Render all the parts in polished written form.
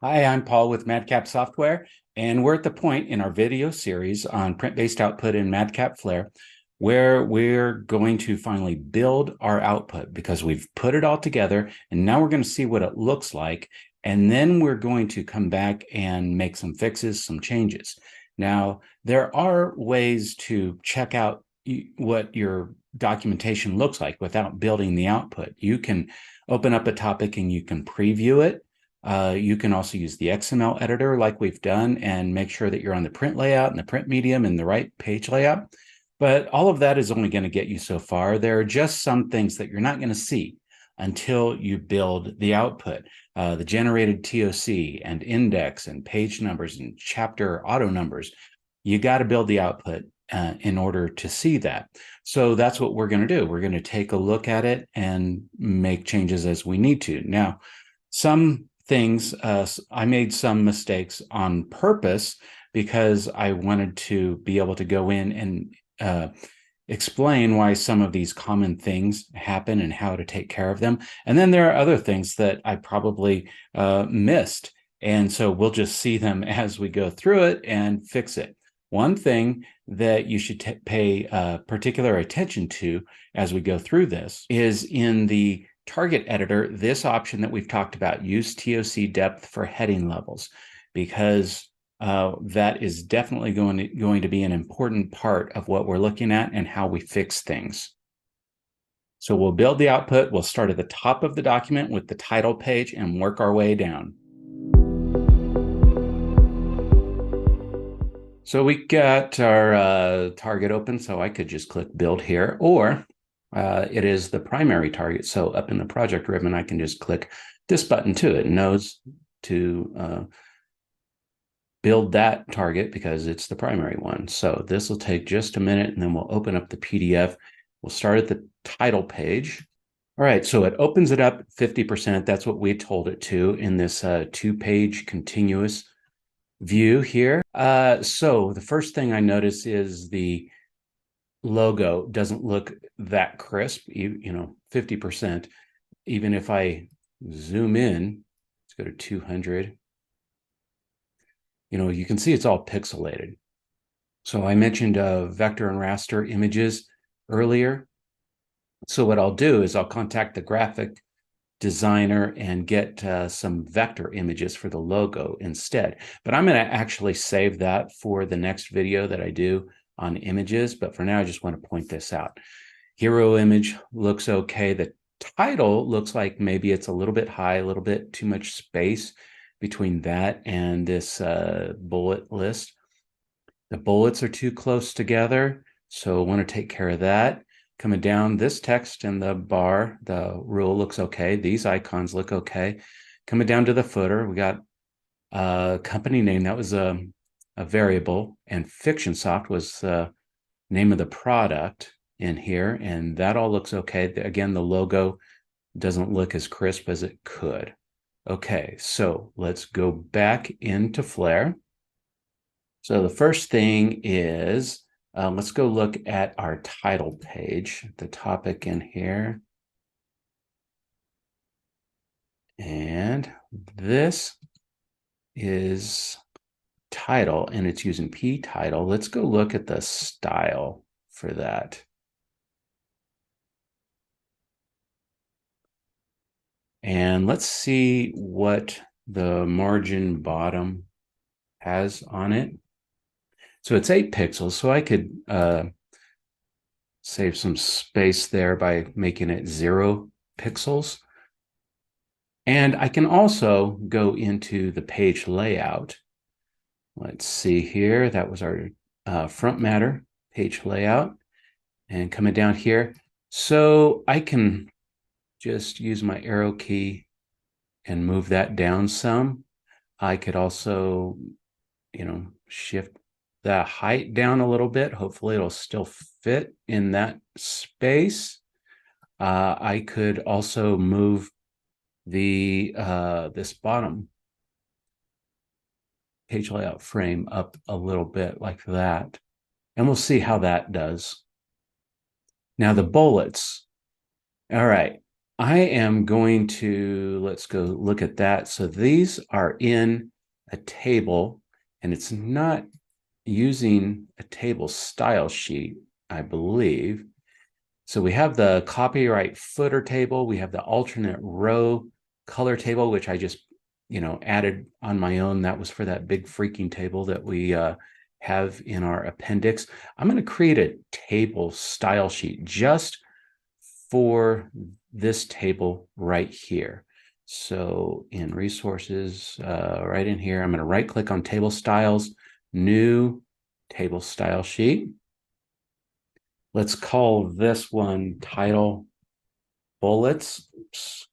Hi, I'm Paul with MadCap Software, and we're at the point in our video series on print-based output in MadCap Flare where we're going to finally build our output because we've put it all together, and now we're going to see what it looks like, and then we're going to come back and make some fixes, some changes. Now, there are ways to check out what your documentation looks like without building the output. You can open up a topic and you can preview it. You can also use the XML editor like we've done and make sure that you're on the print layout and the print medium and the right page layout. But all of that is only going to get you so far. There are just some things that you're not going to see until you build the output. The generated TOC and index and page numbers and chapter auto numbers. You got to build the output in order to see that. So that's what we're going to do. We're going to take a look at it and make changes as we need to. Now, some things, I made some mistakes on purpose because I wanted to be able to go in and explain why some of these common things happen and how to take care of them. And then there are other things that I probably missed. And so we'll just see them as we go through it and fix it. One thing that you should pay particular attention to as we go through this is in the target editor, this option that we've talked about, use TOC depth for heading levels, because that is definitely going to be an important part of what we're looking at and how we fix things. So we'll build the output. We'll start at the top of the document with the title page and work our way down. So we got our target open, so I could just click build here, or it is the primary target. So up in the project ribbon, I can just click this button too. It knows to build that target because it's the primary one. So this will take just a minute, and then we'll open up the PDF. We'll start at the title page. All right, so it opens it up 50%. That's what we told it to in this two-page continuous view here. So the first thing I notice is the logo doesn't look that crisp, 50%. Even if I zoom in, let's go to 200, you can see it's all pixelated. So I mentioned vector and raster images earlier. So what I'll do is I'll contact the graphic designer and get some vector images for the logo instead. But I'm going to actually save that for the next video that I do on images. But for now, I just want to point this out. Hero image looks okay. The title looks like maybe it's a little bit high, a little bit too much space between that and this bullet list. The bullets are too close together, so I want to take care of that. Coming down, this text in the bar, the rule looks okay. These icons look okay. Coming down to the footer, we got a company name. That was a variable, and FictionSoft was the name of the product in here, and that all looks okay. Again, the logo doesn't look as crisp as it could. Okay, so let's go back into Flare. So the first thing is, let's go look at our title page, the topic in here. And this is title, and it's using P title. Let's go look at the style for that. And let's see what the margin bottom has on it. So it's 8 pixels, so I could save some space there by making it 0 pixels. And I can also go into the page layout. Let's see here. That was our front matter page layout. And coming down here, so I can just use my arrow key and move that down some. I could also, shift the height down a little bit. Hopefully it'll still fit in that space. I could also move the this bottom page layout frame up a little bit like that. And we'll see how that does. Now the bullets. All right. I am going to, let's go look at that. So these are in a table, and it's not using a table style sheet, I believe. So we have the copyright footer table. We have the alternate row color table, which I just, added on my own. That was for that big freaking table that we have in our appendix. I'm going to create a table style sheet just for this table right here. So in resources, right in here, I'm going to right click on table styles, new table style sheet. Let's call this one title bullets. Oops.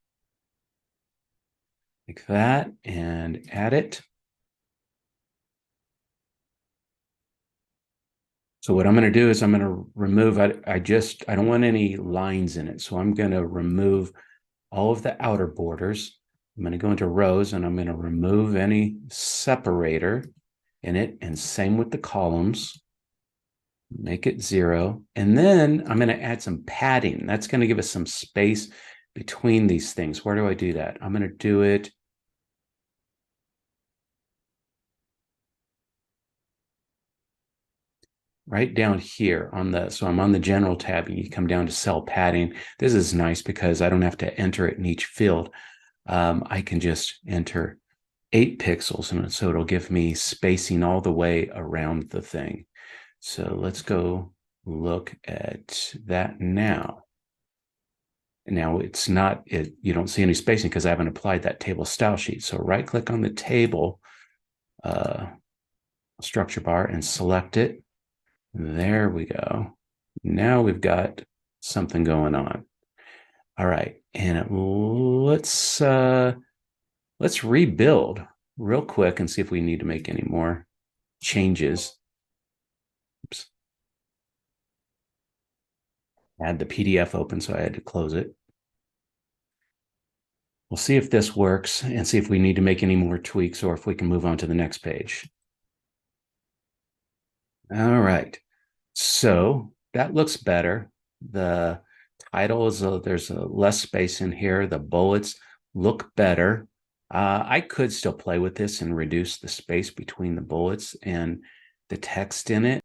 Like that, and add it. So what I'm going to do is I'm going to remove, I don't want any lines in it. So I'm going to remove all of the outer borders. I'm going to go into rows and I'm going to remove any separator in it, and same with the columns. Make it 0. And then I'm going to add some padding. That's going to give us some space between these things. Where do I do that? I'm going to do it right down here on the, so I'm on the general tab, and you come down to cell padding. This is nice because I don't have to enter it in each field. I can just enter 8 pixels, and so it'll give me spacing all the way around the thing. So let's go look at that now. Now it's not, you don't see any spacing because I haven't applied that table style sheet. So right click on the table structure bar and select it. There we go. Now we've got something going on. All right, and let's rebuild real quick and see if we need to make any more changes. Oops. I had the PDF open, so I had to close it. We'll see if this works and see if we need to make any more tweaks or if we can move on to the next page. All right, so that looks better. The title is, there's less space in here. The bullets look better. I could still play with this and reduce the space between the bullets and the text in it.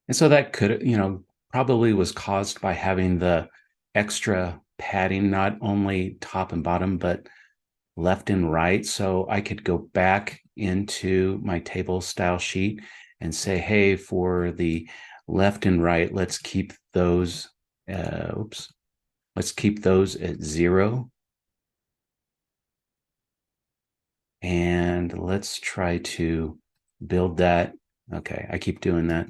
And so that could, probably was caused by having the extra padding, not only top and bottom, but left and right. So I could go back into my table style sheet and say, hey, for the left and right, let's keep those, let's keep those at 0. And let's try to build that. Okay, I keep doing that.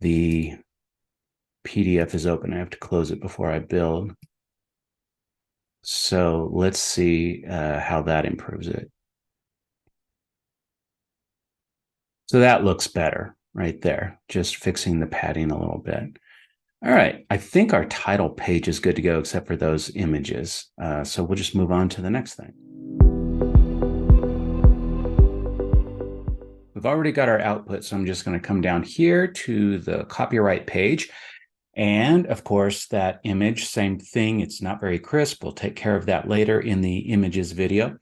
The PDF is open. I have to close it before I build. So let's see how that improves it. So that looks better right there, just fixing the padding a little bit. All right, I think our title page is good to go except for those images. So we'll just move on to the next thing. We've already got our output, so I'm just going to come down here to the copyright page. And of course, that image, same thing. It's not very crisp. We'll take care of that later in the images video.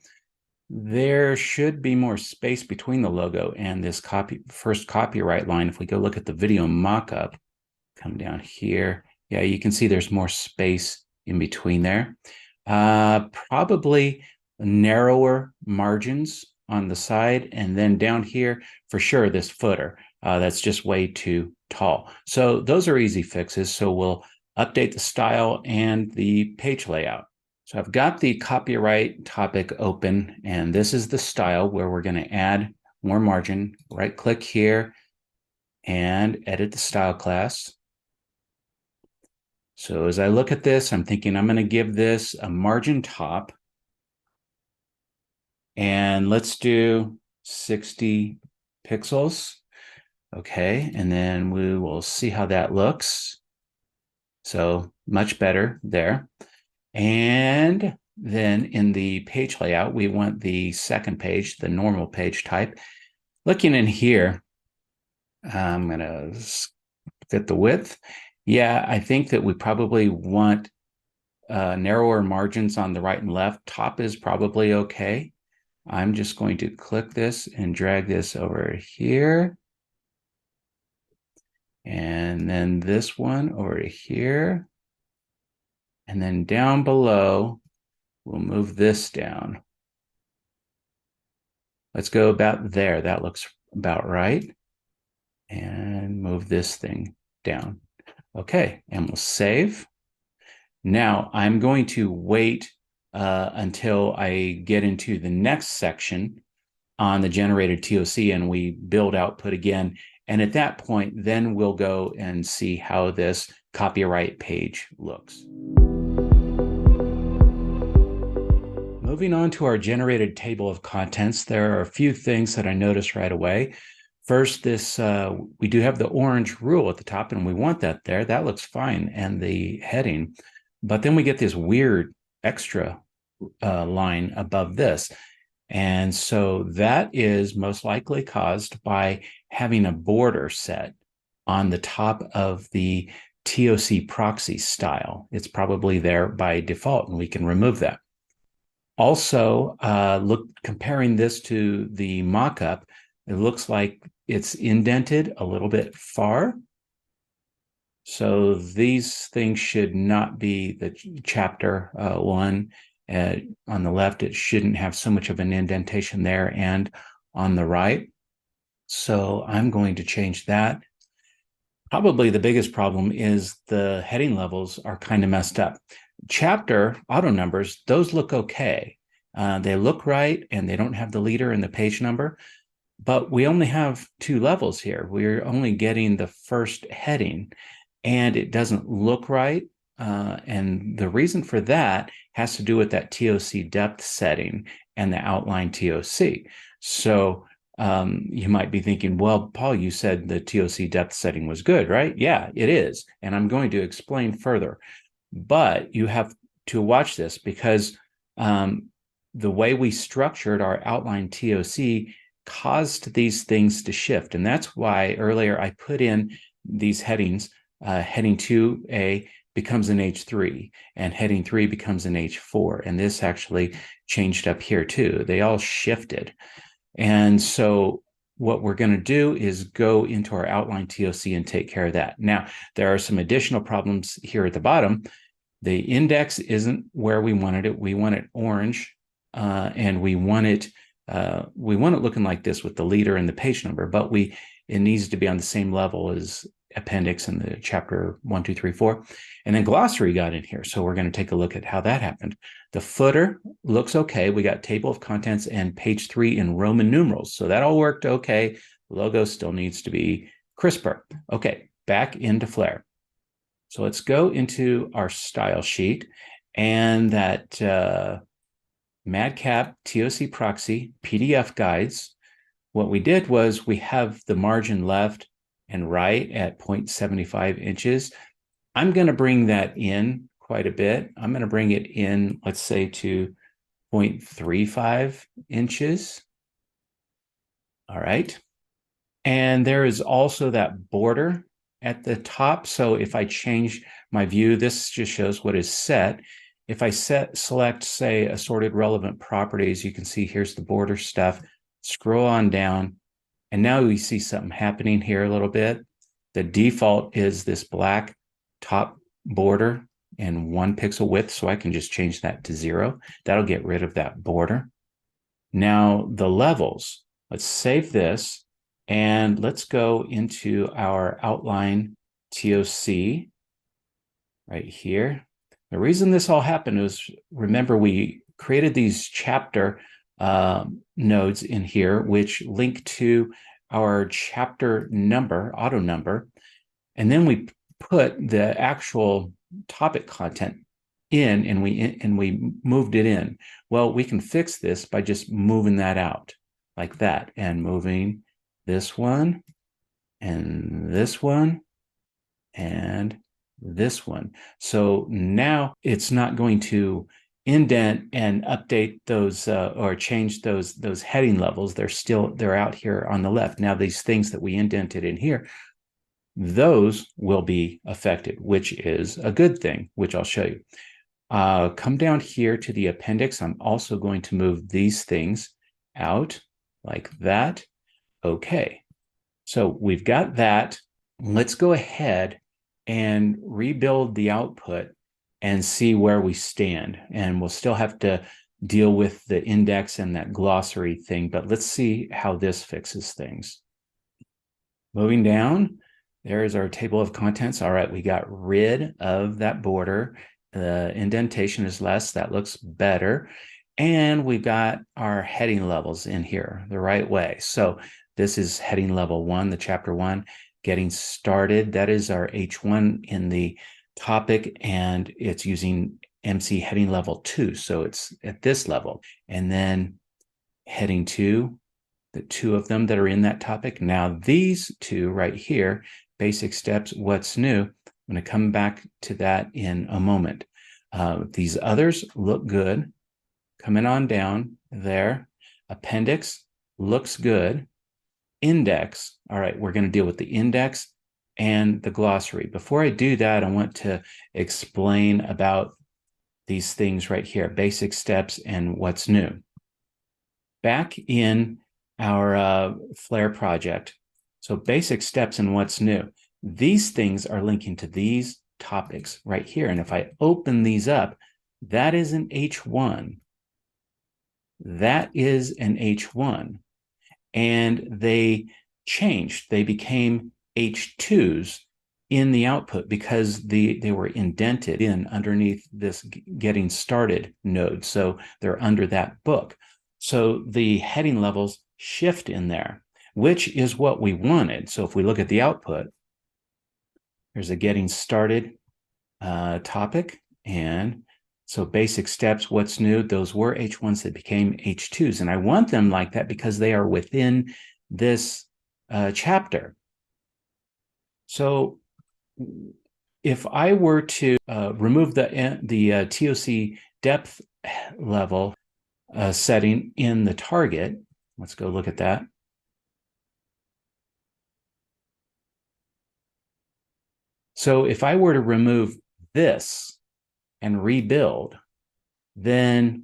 There should be more space between the logo and this first copyright line. If we go look at the video mockup, come down here. Yeah, you can see there's more space in between there. Probably narrower margins on the side. And then down here, for sure, this footer. That's just way too tall. So those are easy fixes. So we'll update the style and the page layout. So I've got the copyright topic open, and this is the style where we're going to add more margin. Right click here and edit the style class. So as I look at this, I'm thinking I'm going to give this a margin top. And let's do 60 pixels. Okay, and then we will see how that looks. So much better there. And then in the page layout, we want the second page, the normal page type. Looking in here, I'm going to fit the width. Yeah, I think that we probably want narrower margins on the right and left. Top is probably okay. I'm just going to click this and drag this over here. And then this one over here. And then down below, we'll move this down. Let's go about there. That looks about right. And move this thing down. Okay, and we'll save. Now I'm going to wait until I get into the next section on the generated TOC and we build output again. And at that point, then we'll go and see how this copyright page looks. Moving on to our generated table of contents, there are a few things that I noticed right away. First, this we do have the orange rule at the top, and we want that there. That looks fine, and the heading. But then we get this weird extra line above this. And so that is most likely caused by having a border set on the top of the TOC proxy style. It's probably there by default, and we can remove that. Also, comparing this to the mock-up, it looks like it's indented a little bit far. So these things should not be the chapter 1. On the left, it shouldn't have so much of an indentation there, and on the right. So I'm going to change that. Probably the biggest problem is the heading levels are kind of messed up. Chapter auto numbers, those look okay. They look right, and they don't have the leader and the page number. But we only have 2 levels here. We're only getting the first heading, and it doesn't look right. And the reason for that has to do with that TOC depth setting and the outline TOC. So you might be thinking, well, Paul, you said the TOC depth setting was good, right? Yeah, it is. And I'm going to explain further. But you have to watch this because the way we structured our outline TOC caused these things to shift. And that's why earlier I put in these headings. Heading 2A becomes an H3, and heading 3 becomes an H4. And this actually changed up here too. They all shifted. And so what we're going to do is go into our outline TOC and take care of that. Now, there are some additional problems here at the bottom. The index isn't where we wanted it. We want it orange, and we want it looking like this with the leader and the page number, but it needs to be on the same level as Appendix in the chapter 1, 2, 3, 4. And then glossary got in here. So we're going to take a look at how that happened. The footer looks okay. We got table of contents and page 3 in Roman numerals. So that all worked okay. Logo still needs to be crisper. Okay, back into Flare. So let's go into our style sheet, and that MadCap TOC proxy PDF guides. What we did was we have the margin left and right at 0.75 inches. I'm going to bring that in quite a bit. I'm going to bring it in, let's say, to 0.35 inches. All right. And there is also that border at the top. So if I change my view, this just shows what is set. If I select, say, assorted relevant properties, you can see here's the border stuff. Scroll on down, and now we see something happening here a little bit. The default is this black top border and 1 pixel width, so I can just change that to 0. That'll get rid of that border. Now the levels, let's save this, and let's go into our outline TOC right here. The reason this all happened is, remember, we created these chapter nodes in here, which link to our chapter number, auto number, and then we put the actual topic content in, and we moved it in. Well, we can fix this by just moving that out like that, and moving this one, and this one, and this one. So now it's not going to indent and update those or change those heading levels. They're out here on the left. Now these things that we indented in here, those will be affected, which is a good thing, which I'll show you. come down here to the appendix. I'm also going to move these things out like that. Okay, so we've got that. Let's go ahead and rebuild the output and see where we stand. And we'll still have to deal with the index and that glossary thing, but let's see how this fixes things. Moving down, there's our table of contents. All right, we got rid of that border. The indentation is less. That looks better. And we've got our heading levels in here the right way. So this is heading level 1, the chapter 1, getting started. That is our H1 in the topic, and it's using MC heading level 2. So it's at this level. And then heading 2, the 2 of them that are in that topic. Now these 2 right here, basic steps, what's new? I'm going to come back to that in a moment. These others look good. Coming on down there. Appendix looks good. Index. All right, we're going to deal with the index and the glossary. Before I do that, I want to explain about these things right here, basic steps and what's new. Back in our Flare project, so basic steps and what's new. These things are linking to these topics right here. And if I open these up, that is an H1. That is an H1. And they changed. They became H2s in the output because they were indented in underneath this getting started node. So they're under that book. So the heading levels shift in there, which is what we wanted. So if we look at the output, there's a getting started topic. And so basic steps, what's new? Those were H1s that became H2s. And I want them like that because they are within this chapter. So if I were to remove the TOC depth level setting in the target, let's go look at that. So if I were to remove this and rebuild, then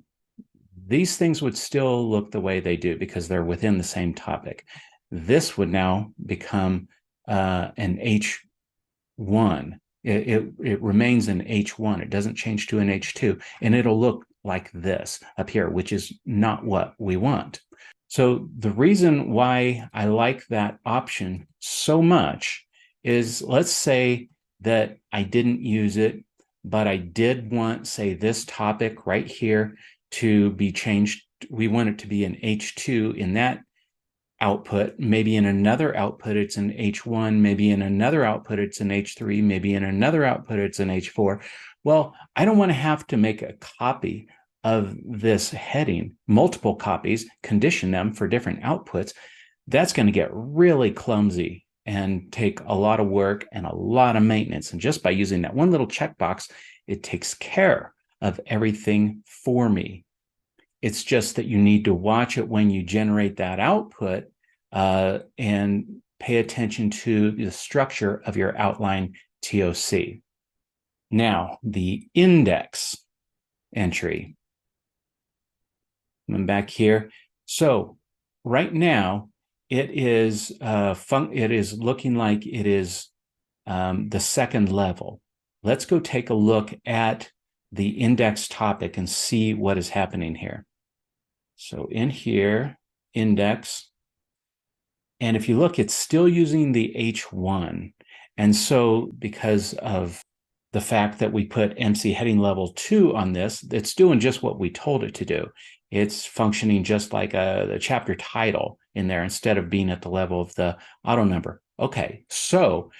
these things would still look the way they do because they're within the same topic. This would now become an H1. It remains an H1. It doesn't change to an H2, and it'll look like this up here, which is not what we want. So the reason why I like that option so much is, let's say that I didn't use it, but I did want, say, this topic right here to be changed. We want it to be an H2 in that output. Maybe in another output, it's an H1. Maybe in another output, it's an H3. Maybe in another output, it's an H4. Well, I don't want to have to make a copy of this heading, multiple copies, condition them for different outputs. That's going to get really clumsy and take a lot of work and a lot of maintenance. And just by using that one little checkbox, it takes care of everything for me. It's just that you need to watch it when you generate that output and pay attention to the structure of your outline TOC. Now, the index entry. I'm back here. So right now, it is looking like it is the second level. Let's go take a look at the index topic and see what is happening here. So in here, index, and if you look, it's still using the H1. And so because of the fact that we put MC heading level 2 on this, it's doing just what we told it to do. It's functioning just like the chapter title in there instead of being at the level of the auto number. Okay, so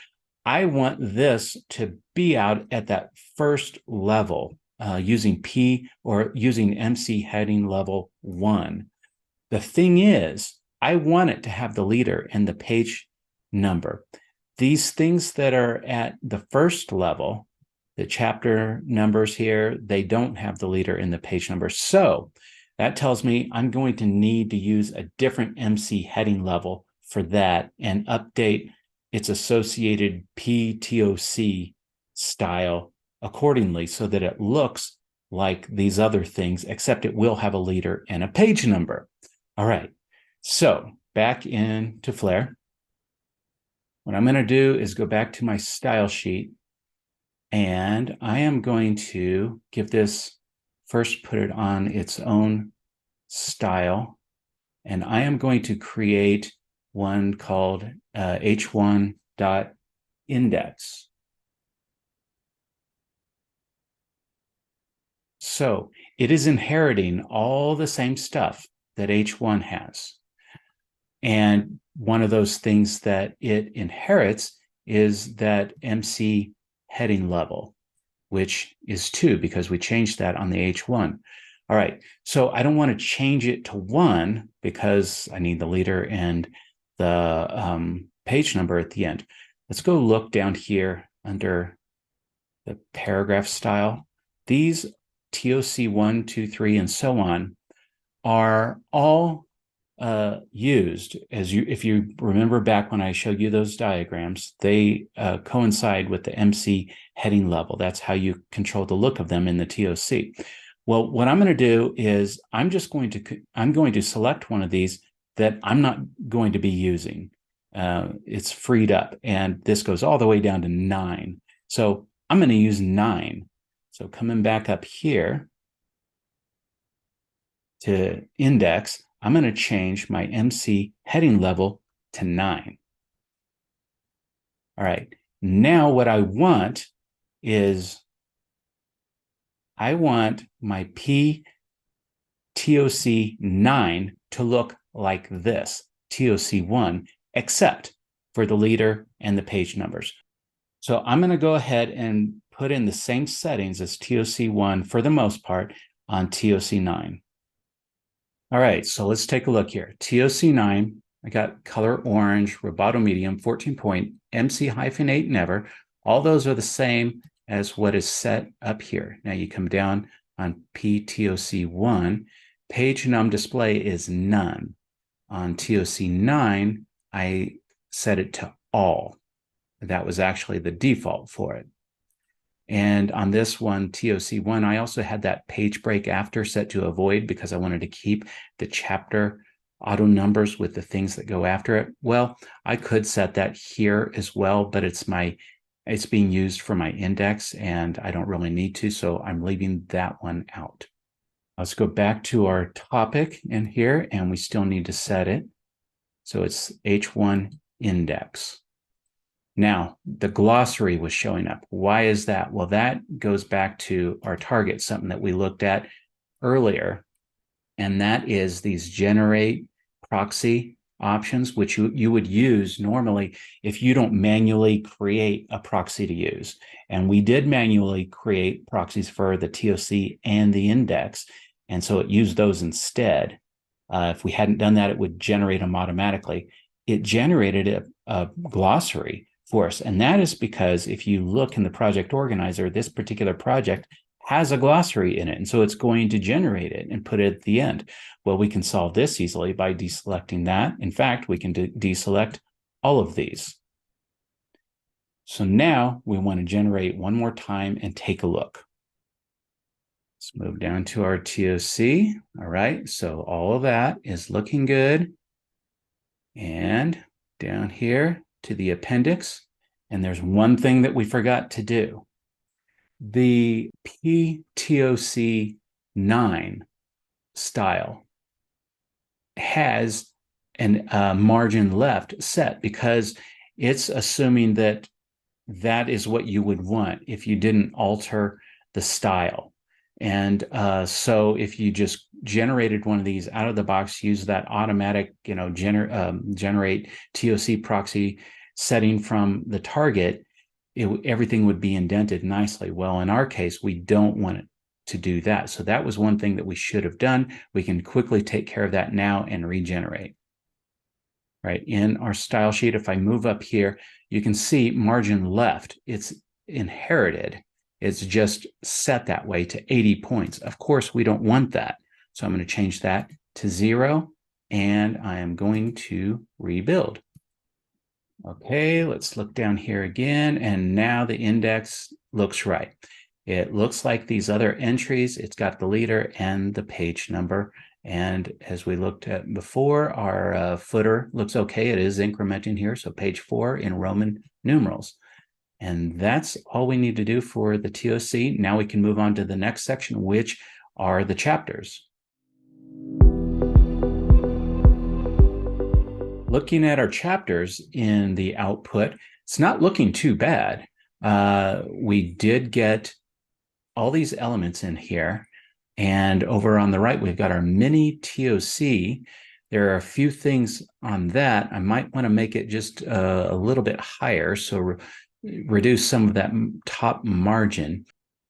I want this to be out at that first level using P or using MC heading level 1. The thing is, I want it to have the leader and the page number. These things that are at the first level, the chapter numbers here, they don't have the leader and the page number. So that tells me I'm going to need to use a different MC heading level for that and update its associated PTOC style accordingly so that it looks like these other things, except it will have a leader and a page number. All right, so back into Flare. What I'm going to do is go back to my style sheet, and I am going to give this, first put it on its own style, and I am going to create one called h1.index. So it is inheriting all the same stuff that H1 has. And one of those things that it inherits is that MC heading level, which is 2 because we changed that on the H1. All right, so I don't want to change it to 1 because I need the leader and the page number at the end. Let's go look down here under the paragraph style. These TOC 1, 2, 3, and so on are all used as if you remember back when I showed you those diagrams, they coincide with the MC heading level. That's how you control the look of them in the TOC. Well, what I'm going to do is I'm going to select one of these that I'm not going to be using. It's freed up, and this goes all the way down to 9. So I'm going to use 9. So coming back up here to index, I'm going to change my MC heading level to 9. All right. Now what I want is I want my PTOC 9 to look like this, TOC 1, except for the leader and the page numbers. So I'm going to go ahead and put in the same settings as TOC 1 for the most part on TOC 9. All right, so let's take a look here. TOC 9, I got color orange, rubato medium, 14 point, MC-8 never. All those are the same as what is set up here. Now you come down on PTOC 1, page num display is none. On TOC 9, I set it to all. That was actually the default for it. And on this one, TOC 1, I also had that page break after set to avoid because I wanted to keep the chapter auto numbers with the things that go after it. Well, I could set that here as well, but it's being used for my index and I don't really need to, so I'm leaving that one out. Let's go back to our topic in here, and we still need to set it. So it's H1 index. Now, the glossary was showing up. Why is that? Well, that goes back to our target, something that we looked at earlier, and that is these generate proxy options, which you would use normally if you don't manually create a proxy to use. And we did manually create proxies for the TOC and the index, and so it used those instead. If we hadn't done that, it would generate them automatically. It generated a glossary for us. And that is because if you look in the project organizer, this particular project has a glossary in it. And so it's going to generate it and put it at the end. Well, we can solve this easily by deselecting that. In fact, we can deselect all of these. So now we want to generate one more time and take a look. Let's move down to our TOC. All right, so all of that is looking good. And down here to the appendix, and there's one thing that we forgot to do. The PTOC 9 style has a margin left set because it's assuming that that is what you would want if you didn't alter the style. And so if you just generated one of these out of the box, use that automatic, generate TOC proxy setting from the target, everything would be indented nicely. Well, in our case, we don't want it to do that. So that was one thing that we should have done. We can quickly take care of that now and regenerate. Right, in our style sheet, if I move up here, you can see margin left. It's inherited. It's just set that way to 80 points. Of course, we don't want that. So I'm going to change that to 0, and I am going to rebuild. Okay, let's look down here again, and now the index looks right. It looks like these other entries. It's got the leader and the page number. And as we looked at before, our footer looks okay. It is incrementing here. So page 4 in Roman numerals. And that's all we need to do for the TOC. Now we can move on to the next section, which are the chapters. Looking at our chapters in the output, it's not looking too bad. We did get all these elements in here. And over on the right, we've got our mini TOC. There are a few things on that. I might want to make it just a little bit higher, so reduce some of that top margin.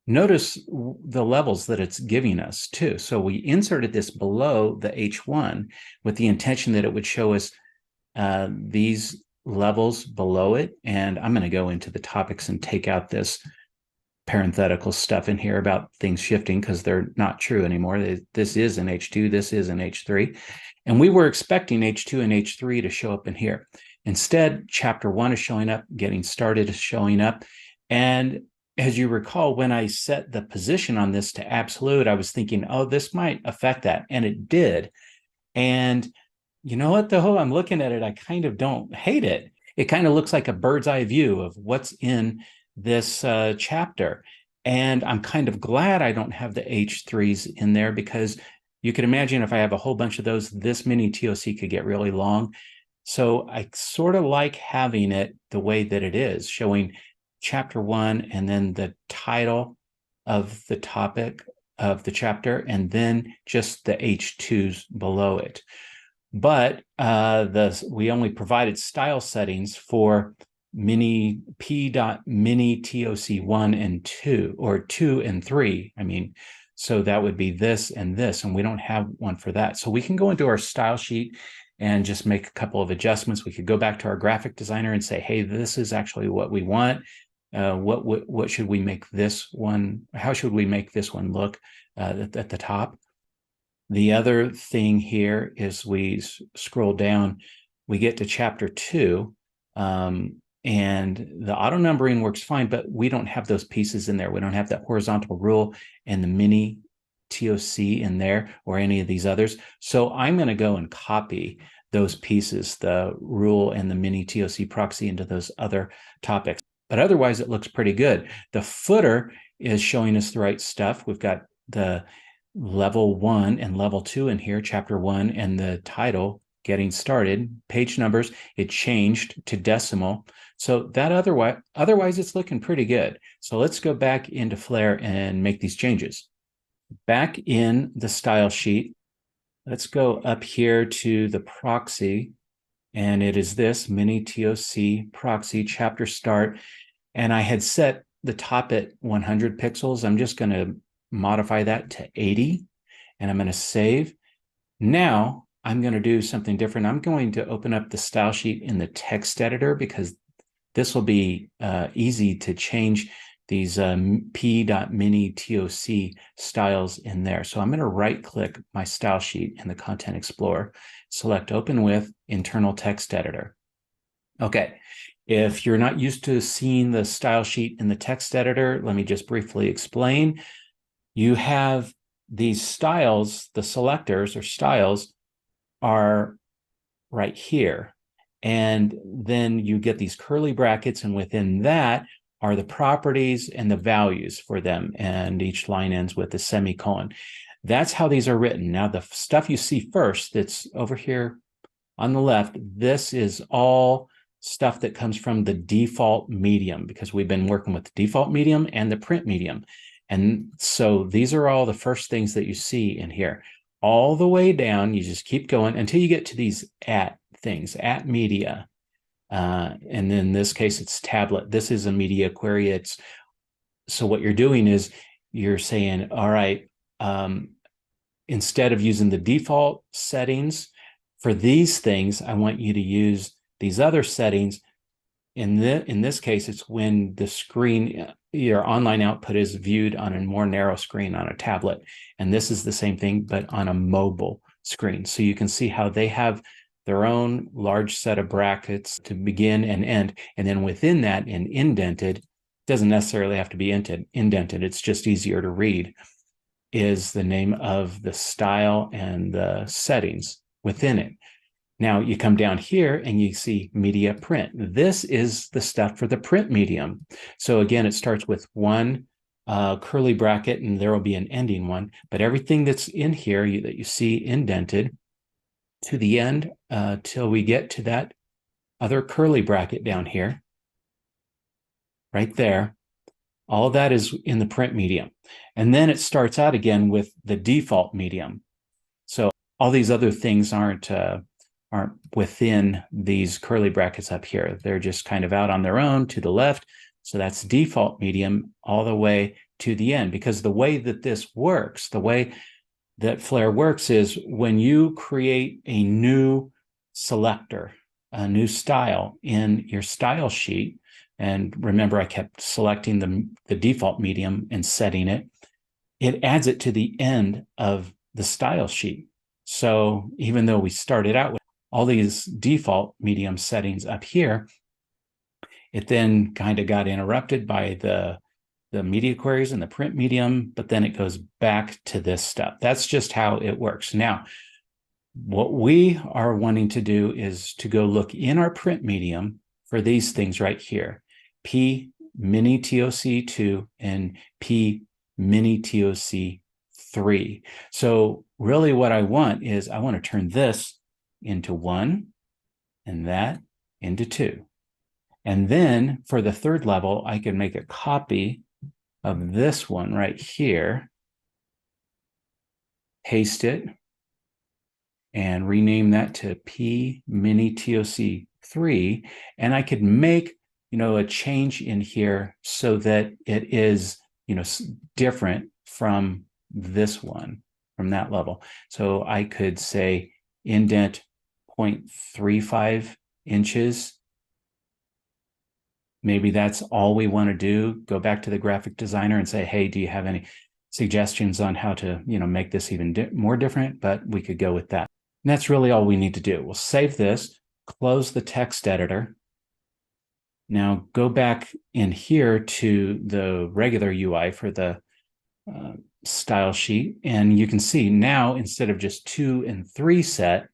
Notice the levels that it's giving us too. So we inserted this below the H1 with the intention that it would show us these levels below it. And I'm going to go into the topics and take out this parenthetical stuff in here about things shifting because they're not true anymore. This is an H2, this is an H3. And we were expecting H2 and H3 to show up in here. Instead, chapter 1 is showing up, getting started is showing up. And as you recall, when I set the position on this to absolute, I was thinking, oh, this might affect that. And it did. And you know what, though? I'm looking at it, I kind of don't hate it. It kind of looks like a bird's eye view of what's in this chapter. And I'm kind of glad I don't have the H3s in there, because you can imagine if I have a whole bunch of those, this mini TOC could get really long. So I sort of like having it the way that it is, showing chapter 1 and then the title of the topic of the chapter, and then just the H2s below it. But we only provided style settings for mini p.mini TOC 1 and 2, or 2 and 3. I mean, so that would be this and this, and we don't have one for that. So we can go into our style sheet and just make a couple of adjustments. We could go back to our graphic designer and say, hey, this is actually what we want. What should we make this one? How should we make this one look at the top? The other thing here is we scroll down, we get to chapter 2, and the auto numbering works fine, but we don't have those pieces in there. We don't have that horizontal rule and the mini TOC in there, or any of these others. So I'm going to go and copy those pieces, the rule and the mini TOC proxy, into those other topics. But otherwise, it looks pretty good. The footer is showing us the right stuff. We've got the level 1 and level 2 in here, chapter 1, and the title, getting started. Page numbers, it changed to decimal. So that otherwise it's looking pretty good. So let's go back into Flare and make these changes. Back in the style sheet, let's go up here to the proxy, and it is this mini TOC proxy chapter start. And I had set the top at 100 pixels. I'm just going to modify that to 80, and I'm going to save. Now I'm going to do something different. I'm going to open up the style sheet in the text editor, because this will be easy to change these p.mini TOC styles in there. So I'm going to right click my style sheet in the Content Explorer, select Open with Internal Text Editor. Okay, if you're not used to seeing the style sheet in the text editor, let me just briefly explain. You have these styles, the selectors or styles are right here. And then you get these curly brackets, and within that are the properties and the values for them. And each line ends with a semicolon. That's how these are written. Now, the stuff you see first that's over here on the left, this is all stuff that comes from the default medium, because we've been working with the default medium and the print medium. And so these are all the first things that you see in here. All the way down, you just keep going until you get to these at things, at media. And then in this case, it's tablet. This is a media query. So what you're doing is you're saying, all right, instead of using the default settings for these things, I want you to use these other settings. In this case, it's when the screen, your online output, is viewed on a more narrow screen on a tablet. And this is the same thing, but on a mobile screen. So you can see how they have their own large set of brackets to begin and end. And then within that, and indented, doesn't necessarily have to be indented. It's just easier to read, is the name of the style and the settings within it. Now you come down here and you see media print. This is the stuff for the print medium. So again, it starts with one curly bracket and there will be an ending one, but everything that's in here that you see indented to the end till we get to that other curly bracket down here, right there. All of that is in the print medium. And then it starts out again with the default medium. So all these other things aren't within these curly brackets up here. They're just kind of out on their own to the left. So that's default medium all the way to the end, because the way that this works, the way that Flare works is when you create a new selector, a new style in your style sheet, and remember I kept selecting the default medium and setting it, it adds it to the end of the style sheet. So even though we started out with all these default medium settings up here, it then kind of got interrupted by the media queries and the print medium, but then it goes back to this stuff. That's just how it works. Now, what we are wanting to do is to go look in our print medium for these things right here, P mini TOC2 and P mini TOC3. So really what I want is I want to turn this into 1 and that into 2. And then for the third level, I can make a copy of this one right here, paste it, and rename that to P mini TOC3. And I could make, a change in here so that it is, different from this one, from that level. So I could say indent 0.35 inches. Maybe that's all we want to do. Go back to the graphic designer and say, hey, do you have any suggestions on how to, make this even more different? But we could go with that. And that's really all we need to do. We'll save this, close the text editor. Now go back in here to the regular UI for the style sheet. And you can see now, instead of just 2 and 3 set,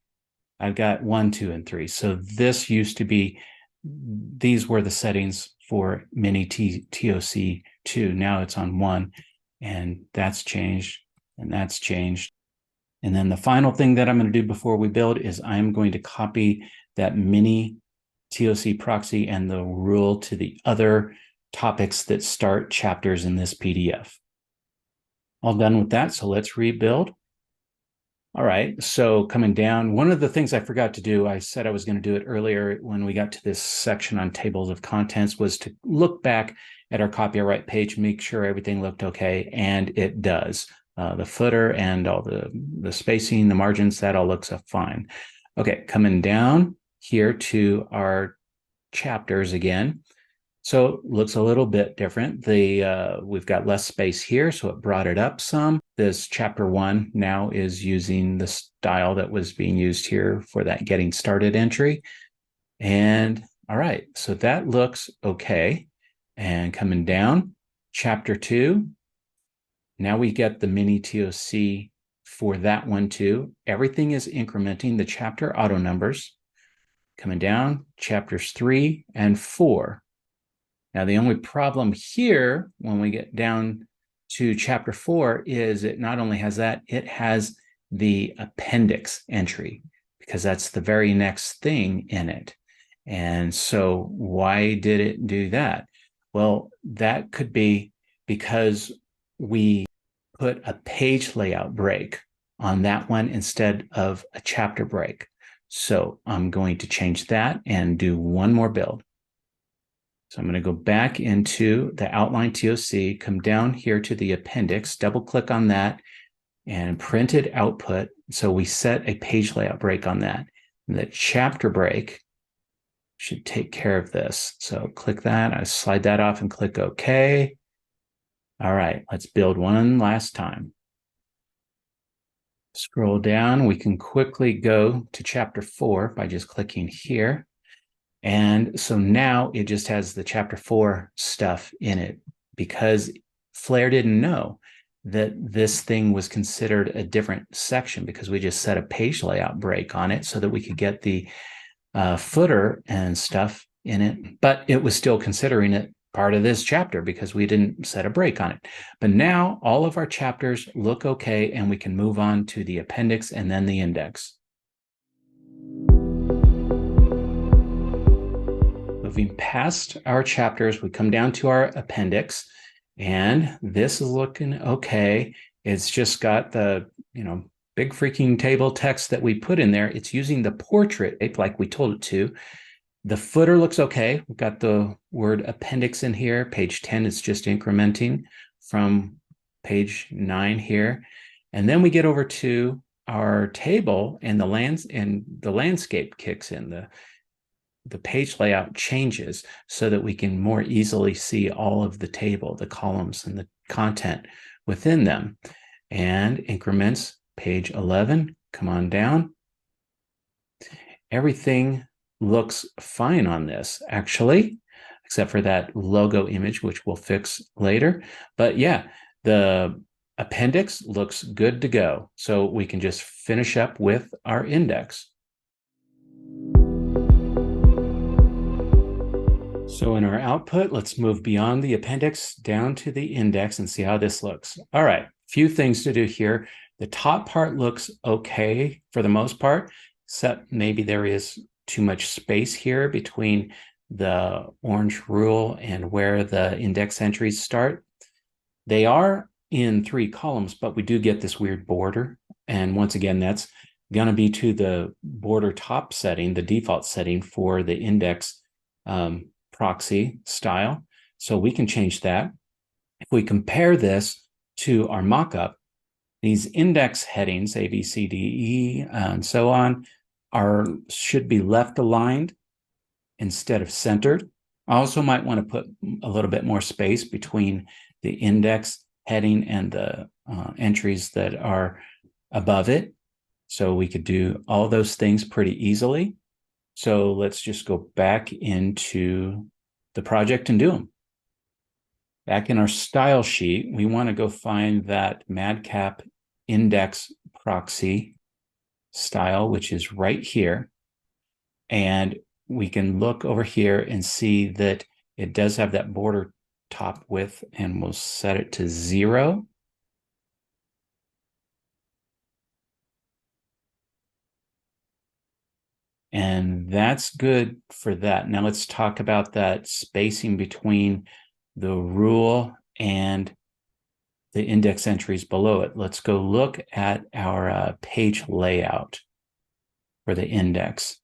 I've got 1, 2, and 3. So this used to be, these were the settings for mini TOC2. Now it's on 1, and that's changed, and that's changed. And then the final thing that I'm going to do before we build is I'm going to copy that mini TOC proxy and the rule to the other topics that start chapters in this PDF. All done with that, so let's rebuild. All right, so coming down, one of the things I forgot to do, I said I was going to do it earlier when we got to this section on tables of contents, was to look back at our copyright page, make sure everything looked okay, and it does. The footer and all the spacing, the margins, that all looks fine. Okay, coming down here to our chapters again. So it looks a little bit different. We've got less space here, so it brought it up some. This chapter 1 now is using the style that was being used here for that getting started entry. And all right, so that looks okay. And coming down, chapter 2, now we get the mini TOC for that one too. Everything is incrementing the chapter auto numbers. Coming down, chapters 3 and 4. Now, the only problem here when we get down to chapter 4 is it not only has that, it has the appendix entry, because that's the very next thing in it. And so why did it do that? Well, that could be because we put a page layout break on that one instead of a chapter break. So I'm going to change that and do one more build. So I'm going to go back into the outline TOC, come down here to the appendix, double click on that, and printed output. So we set a page layout break on that. And the chapter break should take care of this. So click that, I slide that off and click OK. All right, let's build one last time. Scroll down, we can quickly go to chapter 4 by just clicking here. And so now it just has the chapter 4 stuff in it because Flare didn't know that this thing was considered a different section because we just set a page layout break on it so that we could get the footer and stuff in it, but it was still considering it part of this chapter because we didn't set a break on it. But now all of our chapters look okay, and we can move on to the appendix and then the index. Moving past our chapters, we come down to our appendix, and this is looking okay. It's just got the, big freaking table text that we put in there. It's using the portrait like we told it to. The footer looks okay. We've got the word appendix in here. Page 10 is just incrementing from page 9 here. And then we get over to our table, and the landscape kicks in. The page layout changes so that we can more easily see all of the table, the columns, and the content within them. And increments page 11, come on down. Everything looks fine on this, actually, except for that logo image, which we'll fix later. But yeah, the appendix looks good to go. So we can just finish up with our index. So in our output, let's move beyond the appendix down to the index and see how this looks. All right, few things to do here. The top part looks okay for the most part, except maybe there is too much space here between the orange rule and where the index entries start. They are in 3 columns, but we do get this weird border. And once again, that's going to be to the border top setting, the default setting for the index proxy style. So we can change that. If we compare this to our mockup, these index headings, A, B, C, D, E, and so on, should be left aligned instead of centered. I also might want to put a little bit more space between the index heading and the entries that are above it. So we could do all those things pretty easily. So let's just go back into the project and do them. Back in our style sheet, we want to go find that MadCap index proxy style, which is right here. And we can look over here and see that it does have that border top width, and we'll set it to 0. And that's good for that. Now let's talk about that spacing between the rule and the index entries below it. Let's go look at our page layout for the index.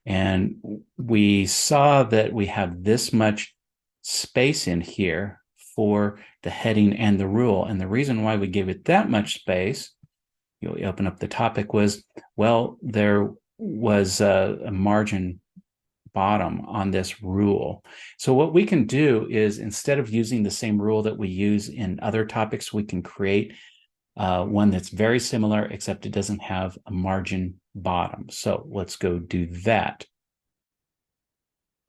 And we saw that we have this much space in here for the heading and the rule. And the reason why we gave it that much space, you'll open up the topic, was, well, there was a margin bottom on this rule. So what we can do is, instead of using the same rule that we use in other topics, we can create one that's very similar, except it doesn't have a margin bottom. So let's go do that.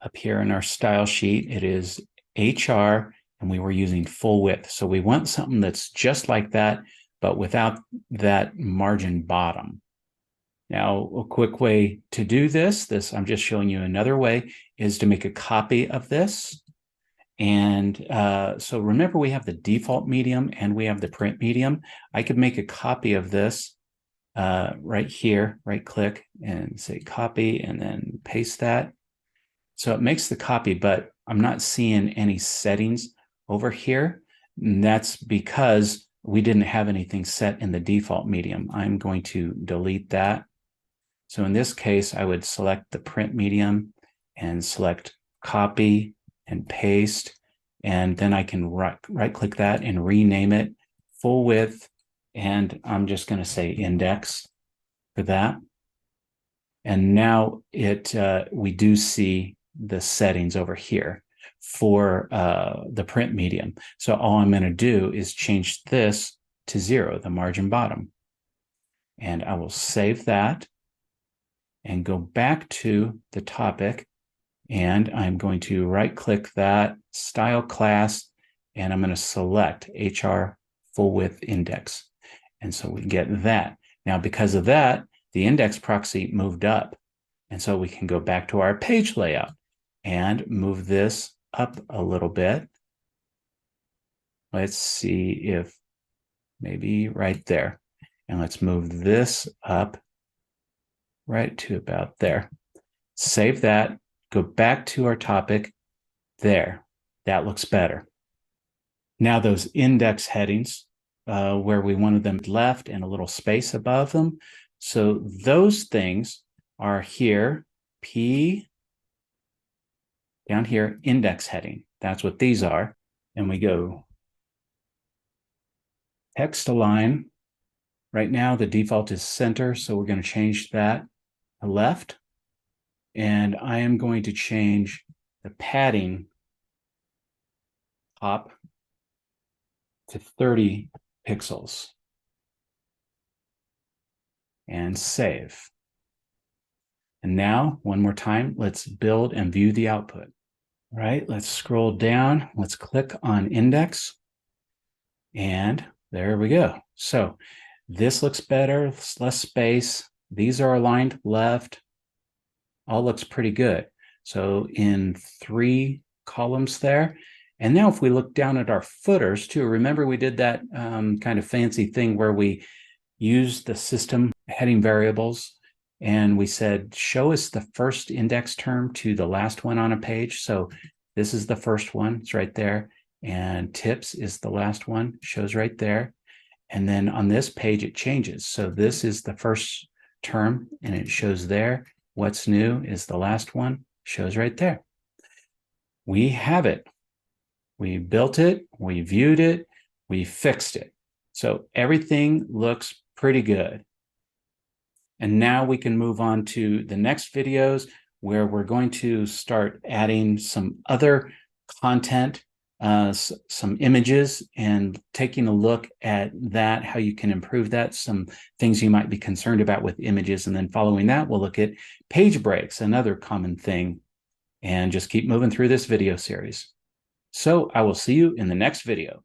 Up here in our style sheet, it is HR, and we were using full width. So we want something that's just like that, but without that margin bottom. Now, a quick way to do this, I'm just showing you another way, is to make a copy of this. And so remember, we have the default medium and we have the print medium. I could make a copy of this right here, right click and say copy, and then paste that. So it makes the copy, but I'm not seeing any settings over here. And that's because we didn't have anything set in the default medium. I'm going to delete that. So in this case, I would select the print medium and select copy and paste. And then I can right click that and rename it full width. And I'm just going to say index for that. And now we do see the settings over here for the print medium. So all I'm going to do is change this to 0, the margin bottom. And I will save that and go back to the topic And I'm going to right click that style class, and I'm going to select HR full width index. And so we get that. Now, because of that, the index proxy moved up. And so we can go back to our page layout and move this up a little bit. Let's see if maybe right there. And let's move this up right to about there. Save that, go back to our topic. There, that looks better. Now those index headings, where we wanted them left and a little space above them. So those things are here, P, down here, index heading. That's what these are. And we go text align. Right now, the default is center, so we're going to change that to left. And I am going to change the padding top to 30 pixels. And save. And now, one more time, let's build and view the output. All right, let's scroll down. Let's click on index. And there we go. So this looks better, less space. These are aligned left. All looks pretty good. So in 3 columns there. And now if we look down at our footers too, remember we did that kind of fancy thing where we used the system heading variables and we said, show us the first index term to the last one on a page. So this is the first one, it's right there. And tips is the last one, shows right there. And then on this page, it changes. So this is the first term and it shows there. What's new is the last one, shows right there. We have it. We built it, we viewed it, we fixed it. So everything looks pretty good. And now we can move on to the next videos where we're going to start adding some other content, some images, and taking a look at that, how you can improve that, some things you might be concerned about with images. And then following that, we'll look at page breaks, another common thing, and just keep moving through this video series. So I will see you in the next video.